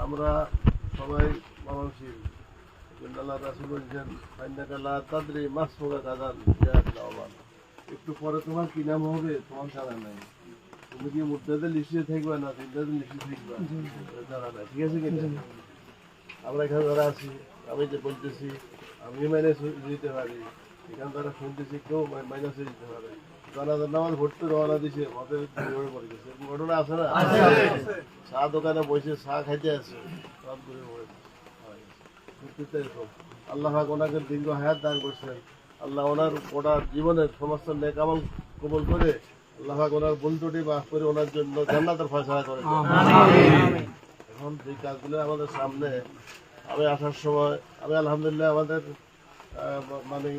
আমরা সবাই মরণশীল। আল্লাহ রাসূল বলছেন তাদরি মাসমুকা কাদান একটু পরে তোমার কি নাম হবে তোমার জানা নাই। তুমি কি মুদ্রাদের লিস্টে থাকবে না তিনটাদের লিস্টে থাকবে জানা নাই, ঠিক আছে কিনা? আমরা এখানে যারা আছি, আমি যে বলতেছি আমি মাইনাস দিতে পারি, এখানে যারা শুনতেছি কেউ মাইনাসে দিতে পারে। জানাজার নামাজ ভর্তি রওনা দিছে, মতে পড়ে গেছে, ঘটনা আছে না? চা দোকানে বসে চা খাইতে আছে, সব ঘুরে পড়ে আল্লাহ ওনাকে দীর্ঘ হায়াত দান করছেন। আল্লাহ ওনার গোটা জীবনের সমস্ত নেক আমল কবুল করে আল্লাহ ওনার ভুল ত্রুটি মাফ করে ওনার জন্য জান্নাতের ফয়সালা করে। এখন যে কাজগুলো আমাদের সামনে, আমি আসার সময় আমি আলহামদুলিল্লাহ আমাদের মানে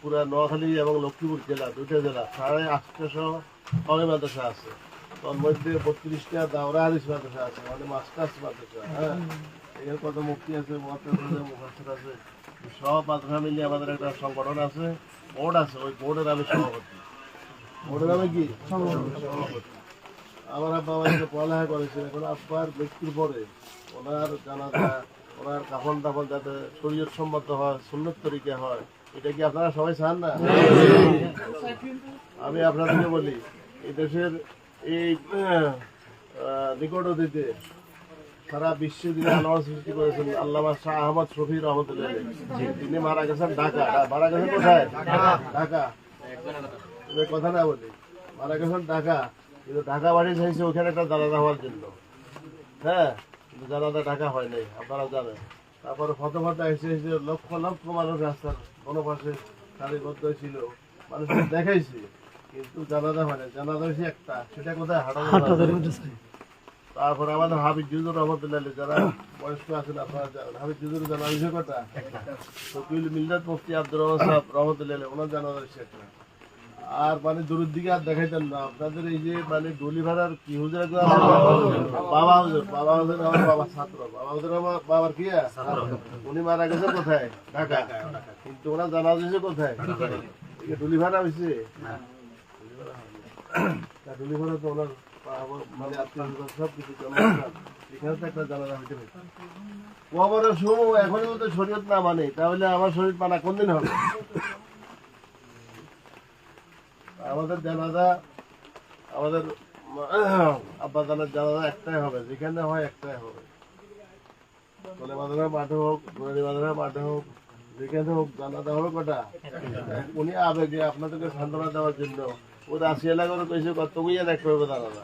পুরা নোয়াখালী এবং লক্ষ্মীপুর জেলা, দুইটা জেলা 850 কওমি মাদ্রাসা আছে। তার মধ্যে 32টা দাওরা হাদিস মাদ্রাসা আছে, মানে মাস্টার্স মাদ্রাসা। হ্যাঁ, এর কত মুক্তি আছে, মুফাসসির আছে, সব মাদ্রাসা মিলিয়ে আমাদের একটা সংগঠন আছে, বোর্ড আছে। ওই বোর্ডের আমি সভাপতি। বোর্ডের আমি কি সভাপতি। আমার আব্বা আমাকে পড়ালেখা করেছে। এখন আব্বার মৃত্যুর পরে ওনার জানাজা, ওনার কাফন দাফন যাতে শরীয়ত সম্মত হয়, সুন্নত তরিকা হয়, এটা কি আপনারা সবাই চান না? আমি আপনাদেরকে বলি, এই দেশের এই নিকট অতীতে সারা বিশ্বে যিনি আলোড়ন সৃষ্টি করেছেন আল্লামা শাহ আহমদ শফি রহমতুল্লাহ, তিনি মারা গেছেন ঢাকা। মারা গেছেন কোথায়? ঢাকা। কথা না বলি, মারা গেছেন ঢাকা, কিন্তু ঢাকা বাড়ি চাইছে ওখানে একটা জানাজা হওয়ার জন্য। হ্যাঁ, কিন্তু জানাজা ঢাকা হয় নাই, আপনারা জানেন। তারপরে ফটো এসে লক্ষ লক্ষ মানুষ রাস্তার কোনো পাশে সারিবদ্ধ ছিল, মানুষকে দেখাইছি, কিন্তু জানাজা হয় না। জানাজা হয়েছে একটা, সেটা কোথায়? হাটাজারি। তারপরে আমাদের হাবিব জুজুর রহমতুল্লাহ, যারা বয়স্ক আছেন আপনারা জানেন, হাবিব জুজুর জানা হয়েছে কটা? শফিউল মিল্লাত মুফতি আব্দুর রহমান সাহেব রহমতুল্লাহ, ওনার জানাজা হয়েছে একটা। আর মানে দূরের দিকে আর দেখাইতেন না। আপনাদের এই যে মানে ডলি ভাড়ার কি হুজুর, বাবা হুজুর আমার বাবার ছাত্র, বাবা হুজুর আমার বাবার কি, উনি মারা গেছে কোথায়? ঢাকা। কিন্তু ওনার জানা হয়েছে কোথায়? ডলি ভাড়া হয়েছে। ডলি ভাড়া তো ওনার মানে আত্মীয় সব কিছু এখানে তো একটা জানাজা হইতে পারে। কবরের সময় এখনই বলতে শরীয়ত না মানে, তাহলে আমার শরীর মানা কোনদিন হবে? আমাদের জানাজা, আমাদের আব্বা জানার জানাজা একটাই হবে, যেখানে হয় একটাই হবে। কোলে মাদ্রাসা মাঠে হোক, গোয়ারি মাদ্রাসা মাঠে হোক, যেখানে হোক জানাজা হবে কটা? উনি আবেগে আপনাদেরকে সান্ত্বনা দেওয়ার জন্য ও 80 এলাকা করে কইছে কত বুঝে দেখতে হবে জানাজা।